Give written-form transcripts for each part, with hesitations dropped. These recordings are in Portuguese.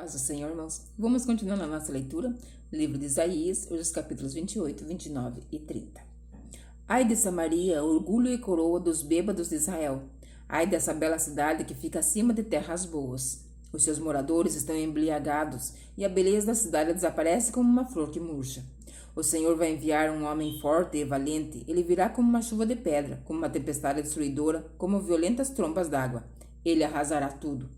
Paz do Senhor, irmãos. Vamos continuar na nossa leitura, livro de Isaías, hoje os capítulos 28, 29 e 30. Ai de Samaria, orgulho e coroa dos bêbados de Israel. Ai dessa bela cidade que fica acima de terras boas. Os seus moradores estão embriagados e a beleza da cidade desaparece como uma flor que murcha. O Senhor vai enviar um homem forte e valente. Ele virá como uma chuva de pedra, como uma tempestade destruidora, como violentas trombas d'água. Ele arrasará tudo.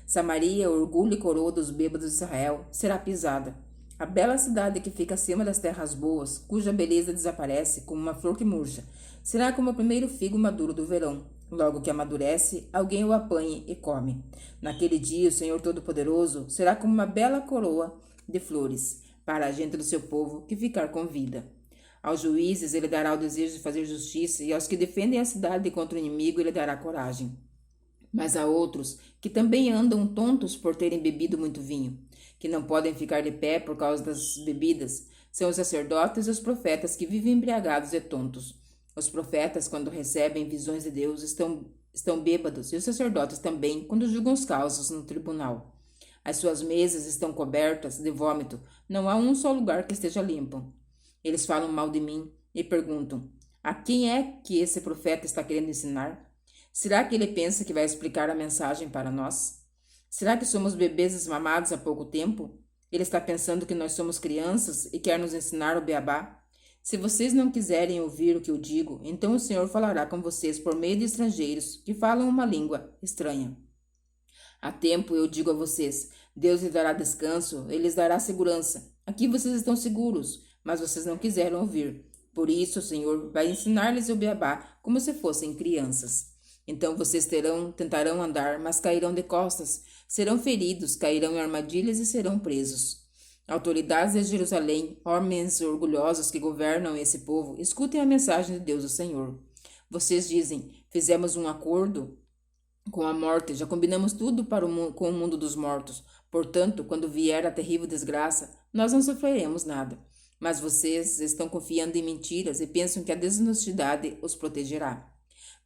Samaria, orgulho e coroa dos bêbados de Israel, será pisada. A bela cidade que fica acima das terras boas, cuja beleza desaparece como uma flor que murcha, será como o primeiro figo maduro do verão. Logo que amadurece, alguém o apanha e come. Naquele dia, o Senhor Todo-Poderoso será como uma bela coroa de flores para a gente do seu povo que ficar com vida. Aos juízes ele dará o desejo de fazer justiça, e aos que defendem a cidade contra o inimigo ele dará coragem. Mas há outros que também andam tontos por terem bebido muito vinho, que não podem ficar de pé por causa das bebidas. São os sacerdotes e os profetas que vivem embriagados e tontos. Os profetas, quando recebem visões de Deus, estão bêbados, e os sacerdotes também, quando julgam os causos no tribunal. As suas mesas estão cobertas de vômito, não há um só lugar que esteja limpo. Eles falam mal de mim e perguntam: a quem é que esse profeta está querendo ensinar? Será que ele pensa que vai explicar a mensagem para nós? Será que somos bebês desmamados há pouco tempo? Ele está pensando que nós somos crianças e quer nos ensinar o beabá? Se vocês não quiserem ouvir o que eu digo, então o Senhor falará com vocês por meio de estrangeiros que falam uma língua estranha. Há tempo eu digo a vocês: Deus lhes dará descanso, Ele lhes dará segurança. Aqui vocês estão seguros, mas vocês não quiseram ouvir. Por isso o Senhor vai ensinar-lhes o beabá como se fossem crianças. Então vocês tentarão andar, mas cairão de costas, serão feridos, cairão em armadilhas e serão presos. Autoridades de Jerusalém, homens orgulhosos que governam esse povo, escutem a mensagem de Deus, o Senhor. Vocês dizem: fizemos um acordo com a morte, já combinamos tudo com o mundo dos mortos. Portanto, quando vier a terrível desgraça, nós não sofreremos nada. Mas vocês estão confiando em mentiras e pensam que a desonestidade os protegerá.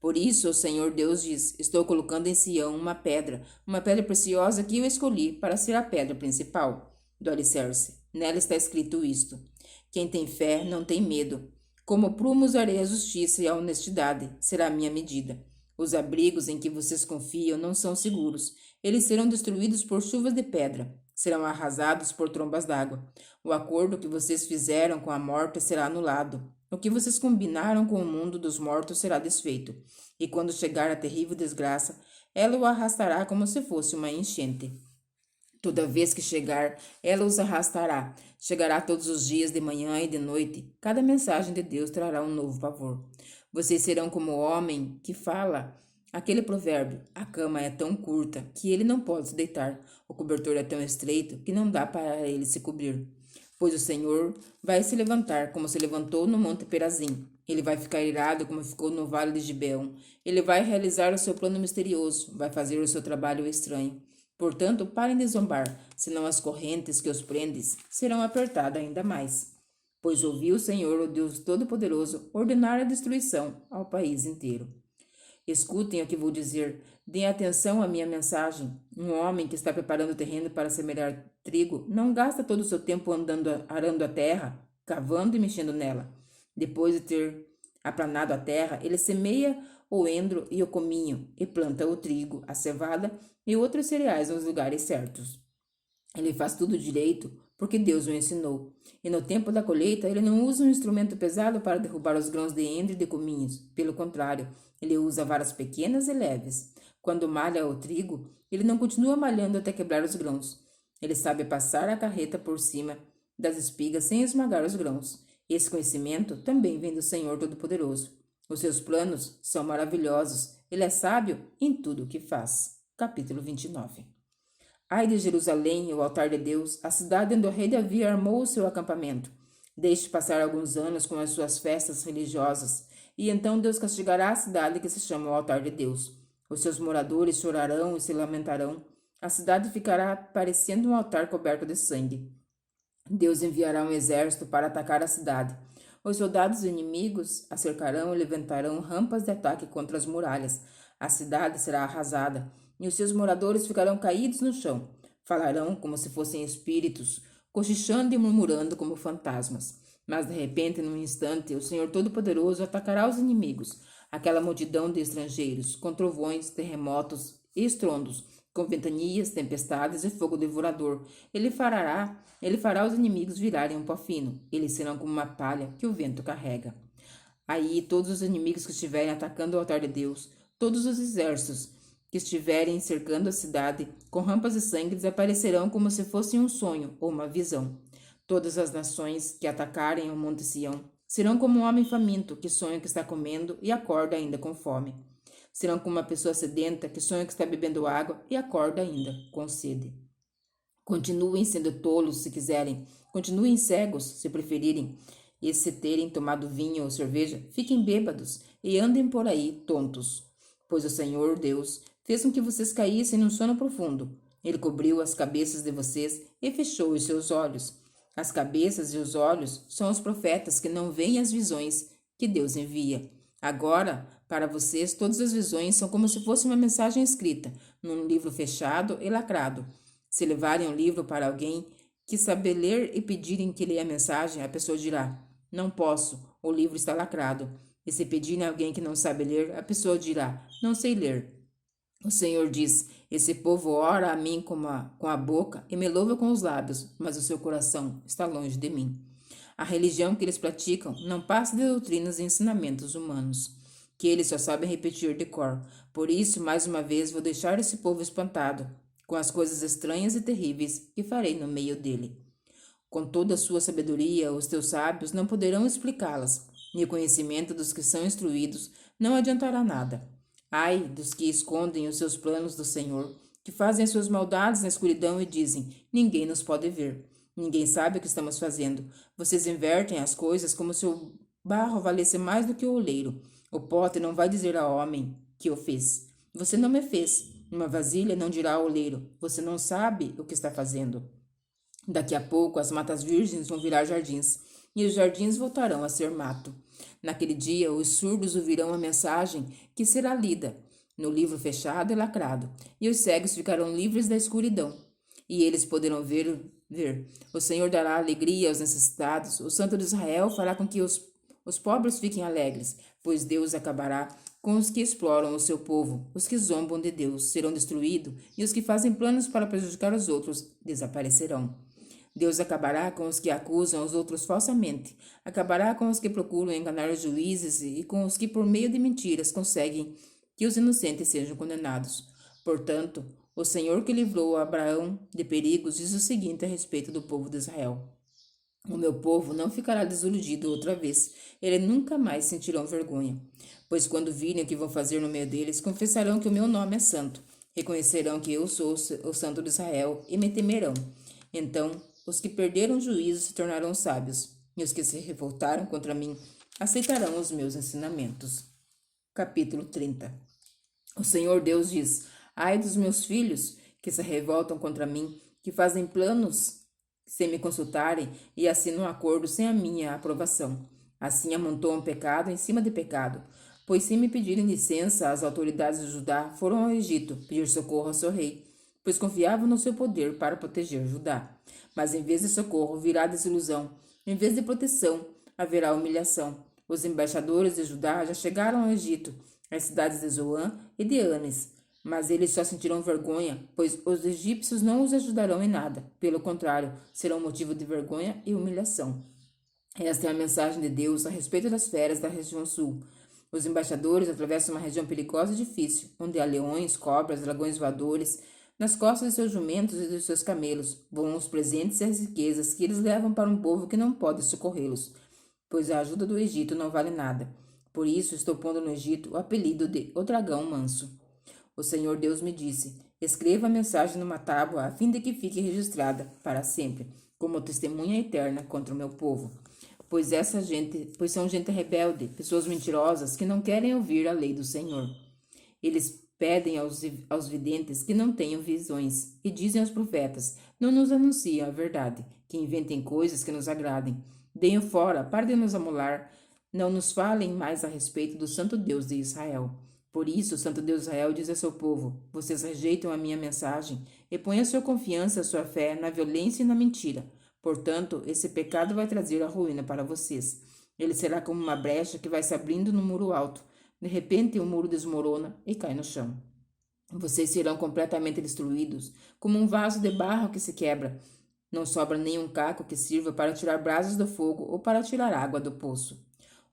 Por isso, o Senhor Deus diz: estou colocando em Sião uma pedra preciosa que eu escolhi para ser a pedra principal do alicerce. Nela está escrito isto: quem tem fé não tem medo. Como prumo usarei a justiça e a honestidade, será a minha medida. Os abrigos em que vocês confiam não são seguros. Eles serão destruídos por chuvas de pedra, serão arrasados por trombas d'água. O acordo que vocês fizeram com a morte será anulado. O que vocês combinaram com o mundo dos mortos será desfeito, e quando chegar a terrível desgraça, ela o arrastará como se fosse uma enchente. Toda vez que chegar, ela os arrastará. Chegará todos os dias, de manhã e de noite. Cada mensagem de Deus trará um novo pavor. Vocês serão como o homem que fala aquele provérbio: a cama é tão curta que ele não pode se deitar. O cobertor é tão estreito que não dá para ele se cobrir. Pois o Senhor vai se levantar como se levantou no Monte Perazim. Ele vai ficar irado como ficou no Vale de Gibeão. Ele vai realizar o seu plano misterioso, vai fazer o seu trabalho estranho. Portanto, parem de zombar, senão as correntes que os prendes serão apertadas ainda mais. Pois ouviu o Senhor, o Deus Todo-Poderoso, ordenar a destruição ao país inteiro. Escutem o que vou dizer, deem atenção à minha mensagem. Um homem que está preparando o terreno para semear trigo não gasta todo o seu tempo arando a terra, cavando e mexendo nela. Depois de ter aplanado a terra, ele semeia o endro e o cominho, e planta o trigo, a cevada e outros cereais nos lugares certos. Ele faz tudo direito, porque Deus o ensinou. E no tempo da colheita, ele não usa um instrumento pesado para derrubar os grãos de endro e de cominhos. Pelo contrário, ele usa varas pequenas e leves. Quando malha o trigo, ele não continua malhando até quebrar os grãos. Ele sabe passar a carreta por cima das espigas sem esmagar os grãos. Esse conhecimento também vem do Senhor Todo-Poderoso. Os seus planos são maravilhosos. Ele é sábio em tudo o que faz. Capítulo 29. Ai de Jerusalém, o altar de Deus, a cidade onde o rei Davi armou o seu acampamento. Deixe passar alguns anos com as suas festas religiosas, e então Deus castigará a cidade que se chama o altar de Deus. Os seus moradores chorarão e se lamentarão. A cidade ficará parecendo um altar coberto de sangue. Deus enviará um exército para atacar a cidade. Os soldados inimigos a cercarão e levantarão rampas de ataque contra as muralhas. A cidade será arrasada, e os seus moradores ficarão caídos no chão. Falarão como se fossem espíritos, cochichando e murmurando como fantasmas. Mas de repente, num instante, o Senhor Todo-Poderoso atacará os inimigos, aquela multidão de estrangeiros, com trovões, terremotos e estrondos, com ventanias, tempestades e fogo devorador. Ele fará os inimigos virarem um pó fino. Eles serão como uma palha que o vento carrega. Aí todos os inimigos que estiverem atacando o altar de Deus, todos os exércitos que estiverem cercando a cidade, com rampas de sangue, desaparecerão como se fosse um sonho ou uma visão. Todas as nações que atacarem o monte Sião serão como um homem faminto que sonha que está comendo e acorda ainda com fome. Serão como uma pessoa sedenta que sonha que está bebendo água e acorda ainda com sede. Continuem sendo tolos se quiserem, continuem cegos se preferirem, e se terem tomado vinho ou cerveja, fiquem bêbados e andem por aí tontos. Pois o Senhor Deus fez com que vocês caíssem num sono profundo. Ele cobriu as cabeças de vocês e fechou os seus olhos. As cabeças e os olhos são os profetas que não veem as visões que Deus envia. Agora, para vocês, todas as visões são como se fosse uma mensagem escrita, num livro fechado e lacrado. Se levarem um livro para alguém que sabe ler e pedirem que leia a mensagem, a pessoa dirá: não posso, o livro está lacrado. E se pedirem a alguém que não sabe ler, a pessoa dirá: não sei ler. O Senhor diz: esse povo ora a mim com a boca e me louva com os lábios, mas o seu coração está longe de mim. A religião que eles praticam não passa de doutrinas e ensinamentos humanos, que eles só sabem repetir de cor. Por isso, mais uma vez, vou deixar esse povo espantado com as coisas estranhas e terríveis que farei no meio dele. Com toda a sua sabedoria, os teus sábios não poderão explicá-las, e o conhecimento dos que são instruídos não adiantará nada. Ai dos que escondem os seus planos do Senhor, que fazem as suas maldades na escuridão e dizem: ninguém nos pode ver. Ninguém sabe o que estamos fazendo. Vocês invertem as coisas como se o barro valesse mais do que o oleiro. O pote não vai dizer ao homem que o fez: você não me fez. Uma vasilha não dirá ao oleiro: você não sabe o que está fazendo. Daqui a pouco as matas virgens vão virar jardins, e os jardins voltarão a ser mato. Naquele dia os surdos ouvirão a mensagem que será lida no livro fechado e lacrado, e os cegos ficarão livres da escuridão. E eles poderão ver. O Senhor dará alegria aos necessitados, o Santo de Israel fará com que os pobres fiquem alegres, pois Deus acabará com os que exploram o seu povo. Os que zombam de Deus serão destruídos, e os que fazem planos para prejudicar os outros desaparecerão. Deus acabará com os que acusam os outros falsamente, acabará com os que procuram enganar os juízes e com os que, por meio de mentiras, conseguem que os inocentes sejam condenados. Portanto, o Senhor que livrou Abraão de perigos diz o seguinte a respeito do povo de Israel: o meu povo não ficará desiludido outra vez, eles nunca mais sentirão vergonha. Pois quando virem o que vou fazer no meio deles, confessarão que o meu nome é santo, reconhecerão que eu sou o Santo de Israel e me temerão. Então, os que perderam o juízo se tornarão sábios, e os que se revoltaram contra mim aceitarão os meus ensinamentos. Capítulo 30. O Senhor Deus diz: ai dos meus filhos, que se revoltam contra mim, que fazem planos sem me consultarem e assinam um acordo sem a minha aprovação. Assim amontoam pecado em cima de pecado, pois sem me pedirem licença, as autoridades de Judá foram ao Egito pedir socorro ao seu rei, pois confiavam no seu poder para proteger Judá. Mas em vez de socorro virá desilusão, em vez de proteção haverá humilhação. Os embaixadores de Judá já chegaram ao Egito, às cidades de Zoã e de Anes, mas eles só sentirão vergonha, pois os egípcios não os ajudarão em nada. Pelo contrário, serão motivo de vergonha e humilhação. Esta é a mensagem de Deus a respeito das feras da região sul. Os embaixadores atravessam uma região perigosa e difícil, onde há leões, cobras, dragões voadores. Nas costas de seus jumentos e de seus camelos voam os presentes e as riquezas que eles levam para um povo que não pode socorrê-los, pois a ajuda do Egito não vale nada. Por isso estou pondo no Egito o apelido de o dragão manso. O Senhor Deus me disse: escreva a mensagem numa tábua a fim de que fique registrada para sempre, como testemunha eterna contra o meu povo. Pois são gente rebelde, pessoas mentirosas que não querem ouvir a lei do Senhor. Eles pedem aos videntes que não tenham visões e dizem aos profetas: não nos anunciem a verdade, que inventem coisas que nos agradem. Deem fora, parem de nos amolar, não nos falem mais a respeito do Santo Deus de Israel. Por isso, o Santo Deus de Israel diz a seu povo: vocês rejeitam a minha mensagem e põe a sua confiança, a sua fé na violência e na mentira. Portanto, esse pecado vai trazer a ruína para vocês. Ele será como uma brecha que vai se abrindo no muro alto. De repente, o muro desmorona e cai no chão. Vocês serão completamente destruídos, como um vaso de barro que se quebra. Não sobra nenhum caco que sirva para tirar brasas do fogo ou para tirar água do poço.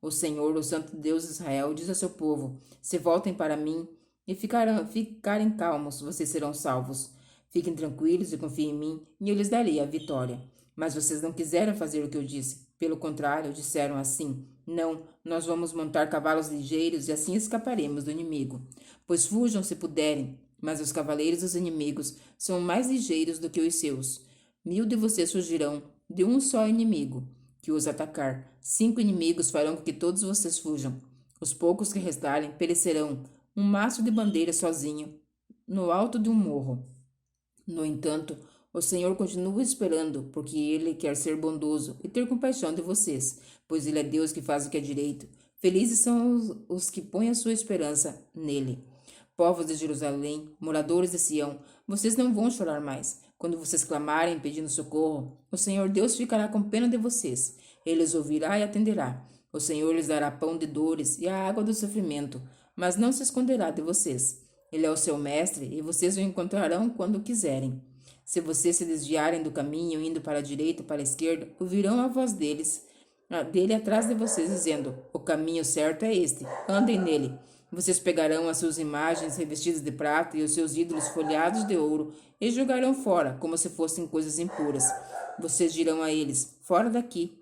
O Senhor, o Santo Deus de Israel, diz ao seu povo: se voltem para mim e ficarem calmos, vocês serão salvos. Fiquem tranquilos e confiem em mim, e eu lhes darei a vitória. Mas vocês não quiseram fazer o que eu disse. Pelo contrário, disseram assim: não, nós vamos montar cavalos ligeiros e assim escaparemos do inimigo. Pois fujam se puderem, mas os cavaleiros dos inimigos são mais ligeiros do que os seus. 1000 de vocês fugirão de um só inimigo que os atacar. 5 inimigos farão com que todos vocês fujam. Os poucos que restarem perecerão, um maço de bandeira sozinho, no alto de um morro. No entanto, o Senhor continua esperando, porque Ele quer ser bondoso e ter compaixão de vocês, pois Ele é Deus que faz o que é direito. Felizes são os que põem a sua esperança nele. Povos de Jerusalém, moradores de Sião, vocês não vão chorar mais. Quando vocês clamarem pedindo socorro, o Senhor Deus ficará com pena de vocês. Ele os ouvirá e atenderá. O Senhor lhes dará pão de dores e a água do sofrimento, mas não se esconderá de vocês. Ele é o seu mestre e vocês o encontrarão quando quiserem. Se vocês se desviarem do caminho, indo para a direita ou para a esquerda, ouvirão a voz dele atrás de vocês, dizendo: o caminho certo é este, andem nele. Vocês pegarão as suas imagens revestidas de prata e os seus ídolos folheados de ouro e jogarão fora, como se fossem coisas impuras. Vocês dirão a eles: fora daqui.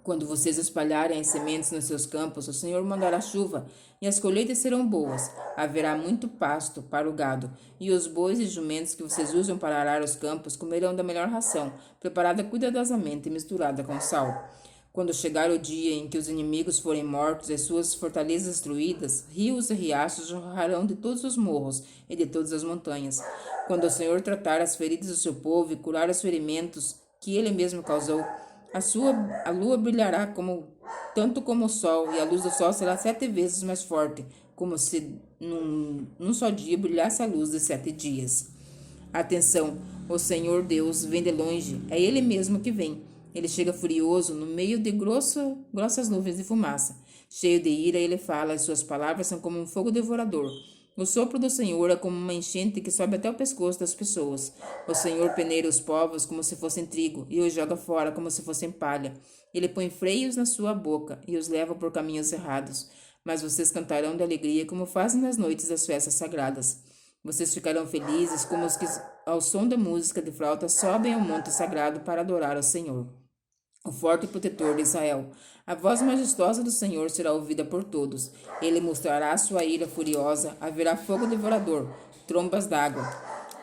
Quando vocês espalharem as sementes nos seus campos, o Senhor mandará chuva, e as colheitas serão boas. Haverá muito pasto para o gado, e os bois e jumentos que vocês usam para arar os campos comerão da melhor ração, preparada cuidadosamente e misturada com sal. Quando chegar o dia em que os inimigos forem mortos e suas fortalezas destruídas, rios e riachos jorrarão de todos os morros e de todas as montanhas. Quando o Senhor tratar as feridas do seu povo e curar os ferimentos que ele mesmo causou, a lua brilhará tanto como o sol, e a luz do sol será 7 vezes mais forte, como se num só dia brilhasse a luz de 7 dias. Atenção, o Senhor Deus vem de longe, é Ele mesmo que vem. Ele chega furioso no meio de grossas nuvens de fumaça. Cheio de ira, ele fala, e suas palavras são como um fogo devorador. O sopro do Senhor é como uma enchente que sobe até o pescoço das pessoas. O Senhor peneira os povos como se fossem trigo e os joga fora como se fossem palha. Ele põe freios na sua boca e os leva por caminhos errados. Mas vocês cantarão de alegria como fazem nas noites das festas sagradas. Vocês ficarão felizes como os que, ao som da música de flauta, sobem ao monte sagrado para adorar ao Senhor, o forte protetor de Israel. A voz majestosa do Senhor será ouvida por todos. Ele mostrará sua ira furiosa, haverá fogo devorador, trombas d'água,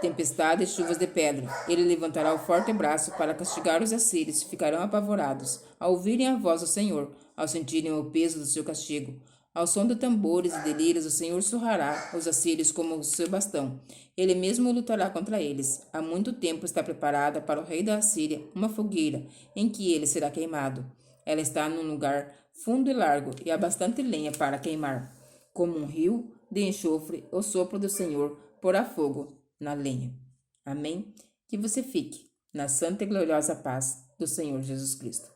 tempestade e chuvas de pedra. Ele levantará o forte braço para castigar os assírios, ficarão apavorados, ao ouvirem a voz do Senhor, ao sentirem o peso do seu castigo. Ao som de tambores e de liras, o Senhor surrará os assírios como o seu bastão. Ele mesmo lutará contra eles. Há muito tempo está preparada para o rei da Assíria uma fogueira, em que ele será queimado. Ela está num lugar fundo e largo, e há bastante lenha para queimar. Como um rio de enxofre, o sopro do Senhor porá fogo na lenha. Amém? Que você fique na santa e gloriosa paz do Senhor Jesus Cristo.